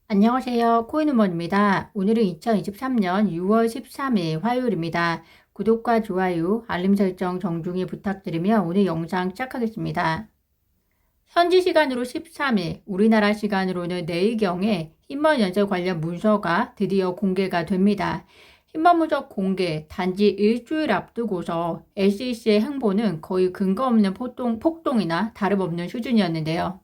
안녕하세요. 코인우먼입니다. 오늘은 2023년 6월 13일 화요일입니다. 구독과 좋아요, 알림 설정 정중히 부탁드리며 오늘 영상 시작하겠습니다. 현지 시간으로 13일, 우리나라 시간으로는 내일경에 힘먼 연설 관련 문서가 드디어 공개가 됩니다. 힘먼 문서 공개 단지 일주일 앞두고서 SEC의 행보는 거의 근거 없는 폭동이나 다름없는 수준이었는데요.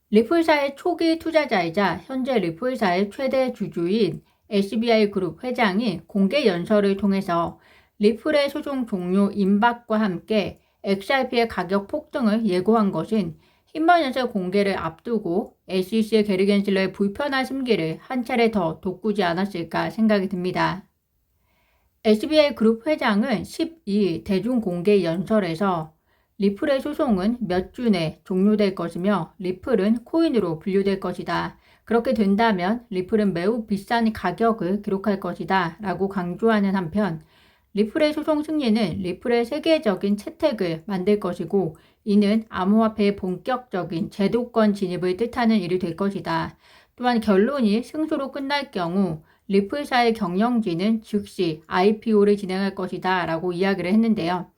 리플사의 초기 투자자이자 현재 리플사의 최대 주주인 SBI 그룹 회장이 공개 연설을 통해서 리플의 소송 종료 임박과 함께 XRP의 가격 폭등을 예고한 것은 힘먼 연설 공개를 앞두고 SEC의 게리 겐슬러의 불편한 심기를 한 차례 더 돋구지 않았을까 생각이 듭니다. SBI 그룹 회장은 12일 대중 공개 연설에서 리플의 소송은 몇 주 내 종료될 것이며 리플은 코인으로 분류될 것이다. 그렇게 된다면 리플은 매우 비싼 가격을 기록할 것이다. 라고 강조하는 한편 리플의 소송 승리는 리플의 세계적인 채택을 만들 것이고 이는 암호화폐의 본격적인 제도권 진입을 뜻하는 일이 될 것이다. 또한 결론이 승소로 끝날 경우 리플사의 경영진은 즉시 IPO를 진행할 것이다. 라고 이야기를 했는데요.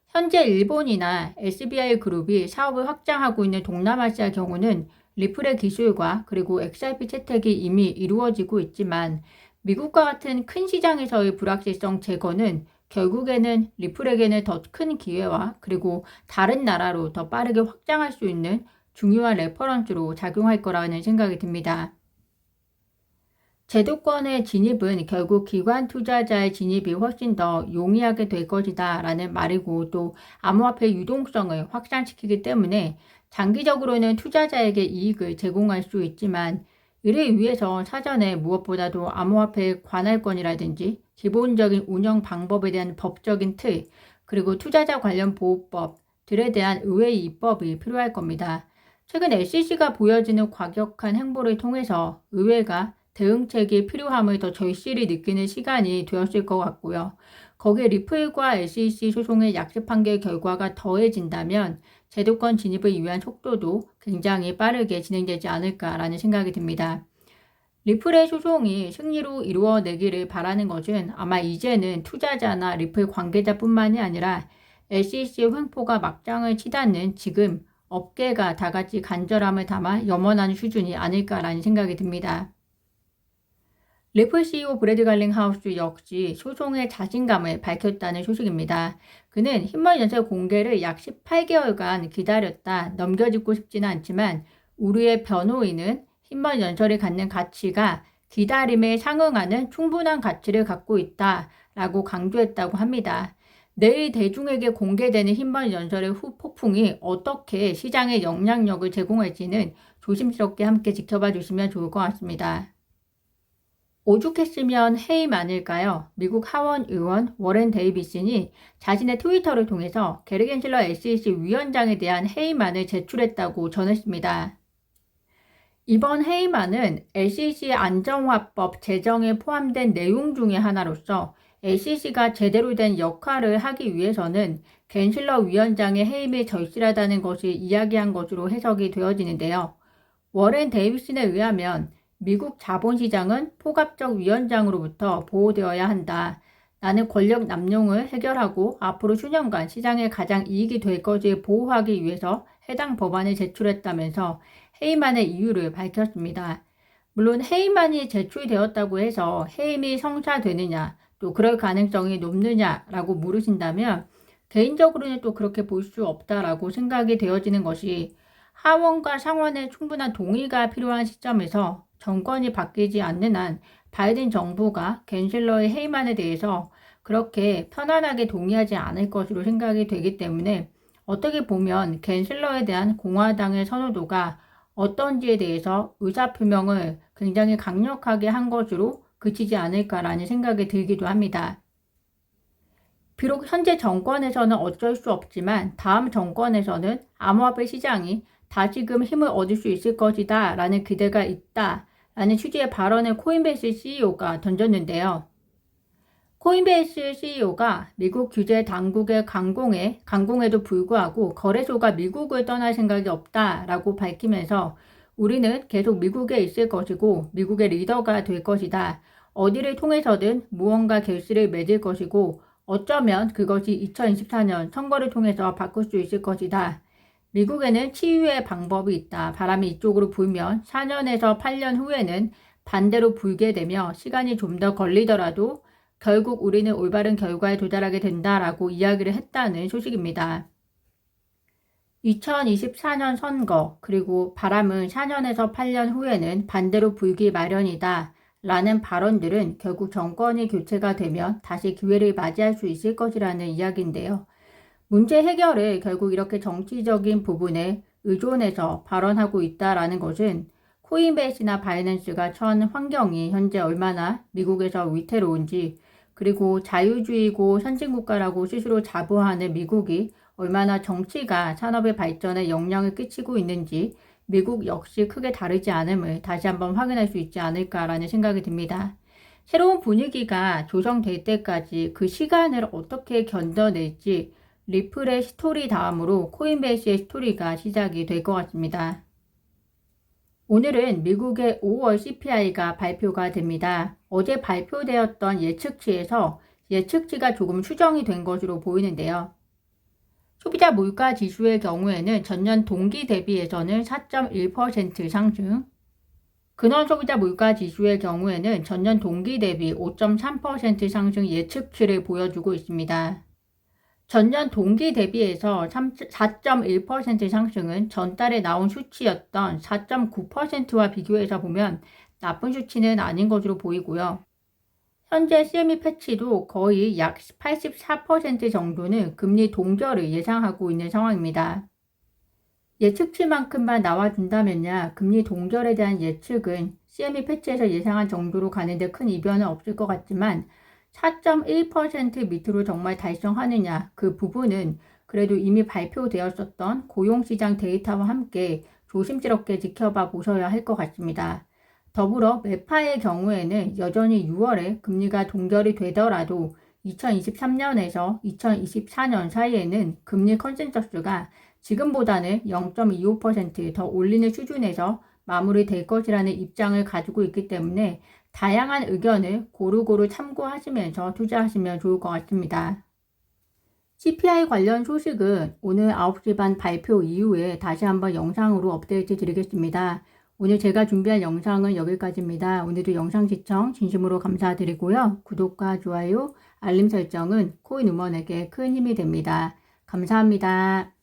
현재 일본이나 SBI 그룹이 사업을 확장하고 있는 동남아시아 경우는 리플의 기술과 그리고 XRP 채택이 이미 이루어지고 있지만 미국과 같은 큰 시장에서의 불확실성 제거는 결국에는 리플에게는 더 큰 기회와 그리고 다른 나라로 더 빠르게 확장할 수 있는 중요한 레퍼런스로 작용할 거라는 생각이 듭니다. 제도권의 진입은 결국 기관 투자자의 진입이 훨씬 더 용이하게 될 것이다 라는 말이고 또 암호화폐 유동성을 확산시키기 때문에 장기적으로는 투자자에게 이익을 제공할 수 있지만 이를 위해서 사전에 무엇보다도 암호화폐의 관할권이라든지 기본적인 운영 방법에 대한 법적인 틀 그리고 투자자 관련 보호법들에 대한 의회의 입법이 필요할 겁니다. 최근 SEC가 보여지는 과격한 행보를 통해서 의회가 대응책이 필요함을 더 절실히 느끼는 시간이 되었을 것 같고요. 거기에 리플과 SEC 소송의 약식 판결 결과가 더해진다면 제도권 진입을 위한 속도도 굉장히 빠르게 진행되지 않을까라는 생각이 듭니다. 리플의 소송이 승리로 이루어내기를 바라는 것은 아마 이제는 투자자나 리플 관계자뿐만이 아니라 SEC의 횡포가 막장을 치닫는 지금 업계가 다 같이 간절함을 담아 염원하는 수준이 아닐까라는 생각이 듭니다. 리플 CEO 브래드 갈링하우스 역시 소송의 자신감을 밝혔다는 소식입니다. 그는 힘먼 연설 공개를 약 18개월간 기다렸다. 넘겨짚고 싶지는 않지만 우리의 변호인은 힘먼 연설이 갖는 가치가 기다림에 상응하는 충분한 가치를 갖고 있다. 라고 강조했다고 합니다. 내일 대중에게 공개되는 힘먼 연설의 후폭풍이 어떻게 시장에 영향력을 제공할지는 조심스럽게 함께 지켜봐 주시면 좋을 것 같습니다. 오죽했으면 해임 아닐까요? 미국 하원 의원 워렌 데이비슨이 자신의 트위터를 통해서 게리 겐슬러 SEC 위원장에 대한 해임안을 제출했다고 전했습니다. 이번 해임안은 SEC 안정화법 제정에 포함된 내용 중의 하나로서 SEC가 제대로 된 역할을 하기 위해서는 겐슬러 위원장의 해임이 절실하다는 것을 이야기한 것으로 해석이 되어지는데요. 워렌 데이비슨에 의하면 미국 자본시장은 포괄적 위원장으로부터 보호되어야 한다. 나는 권력 남용을 해결하고 앞으로 수년간 시장에 가장 이익이 될 것을 보호하기 위해서 해당 법안을 제출했다면서 해임안의 이유를 밝혔습니다. 물론 해임안이 제출되었다고 해서 해임이 성사되느냐 또 그럴 가능성이 높느냐라고 물으신다면 개인적으로는 또 그렇게 볼 수 없다라고 생각이 되어지는 것이 하원과 상원의 충분한 동의가 필요한 시점에서 정권이 바뀌지 않는 한 바이든 정부가 겐슬러의 해임안에 대해서 그렇게 편안하게 동의하지 않을 것으로 생각이 되기 때문에 어떻게 보면 겐슬러에 대한 공화당의 선호도가 어떤지에 대해서 의사표명을 굉장히 강력하게 한 것으로 그치지 않을까라는 생각이 들기도 합니다. 비록 현재 정권에서는 어쩔 수 없지만 다음 정권에서는 암호화폐 시장이 다시금 힘을 얻을 수 있을 것이다 라는 기대가 있다 라는 취지의 발언을 코인베이스 CEO가 던졌는데요. 코인베이스 CEO가 미국 규제 당국의 강공에도 불구하고 거래소가 미국을 떠날 생각이 없다라고 밝히면서 우리는 계속 미국에 있을 것이고 미국의 리더가 될 것이다. 어디를 통해서든 무언가 결실을 맺을 것이고 어쩌면 그것이 2024년 선거를 통해서 바꿀 수 있을 것이다. 미국에는 치유의 방법이 있다. 바람이 이쪽으로 불면 4년에서 8년 후에는 반대로 불게 되며 시간이 좀 더 걸리더라도 결국 우리는 올바른 결과에 도달하게 된다라고 이야기를 했다는 소식입니다. 2024년 선거, 그리고 바람은 4년에서 8년 후에는 반대로 불기 마련이다 라는 발언들은 결국 정권이 교체가 되면 다시 기회를 맞이할 수 있을 것이라는 이야기인데요. 문제 해결을 결국 이렇게 정치적인 부분에 의존해서 발언하고 있다라는 것은 코인베이스나 바이낸스가 처한 환경이 현재 얼마나 미국에서 위태로운지, 그리고 자유주의고 선진국가라고 스스로 자부하는 미국이 얼마나 정치가 산업의 발전에 영향을 끼치고 있는지 미국 역시 크게 다르지 않음을 다시 한번 확인할 수 있지 않을까라는 생각이 듭니다. 새로운 분위기가 조성될 때까지 그 시간을 어떻게 견뎌낼지 리플의 스토리 다음으로 코인베이스의 스토리가 시작이 될 것 같습니다. 오늘은 미국의 5월 CPI가 발표가 됩니다. 어제 발표되었던 예측치에서 예측치가 조금 수정이 된 것으로 보이는데요. 소비자 물가 지수의 경우에는 전년 동기 대비해서는 4.1% 상승, 근원 소비자 물가 지수의 경우에는 전년 동기 대비 5.3% 상승 예측치를 보여주고 있습니다. 전년 동기 대비해서 4.1% 상승은 전달에 나온 수치였던 4.9%와 비교해서 보면 나쁜 수치는 아닌 것으로 보이고요. 현재 CME 패치도 거의 약 84% 정도는 금리 동결을 예상하고 있는 상황입니다. 예측치만큼만 나와준다면야 금리 동결에 대한 예측은 CME 패치에서 예상한 정도로 가는데 큰 이변은 없을 것 같지만 4.1% 밑으로 정말 달성하느냐, 그 부분은 그래도 이미 발표되었었던 고용시장 데이터와 함께 조심스럽게 지켜봐 보셔야 할 것 같습니다. 더불어 매파의 경우에는 여전히 6월에 금리가 동결이 되더라도 2023년에서 2024년 사이에는 금리 컨센서스가 지금보다는 0.25% 더 올리는 수준에서 마무리될 것이라는 입장을 가지고 있기 때문에 다양한 의견을 고루고루 참고하시면서 투자하시면 좋을 것 같습니다. CPI 관련 소식은 오늘 9시 반 발표 이후에 다시 한번 영상으로 업데이트 드리겠습니다. 오늘 제가 준비한 영상은 여기까지입니다. 오늘도 영상 시청 진심으로 감사드리고요. 구독과 좋아요, 알림 설정은 코인우먼에게 큰 힘이 됩니다. 감사합니다.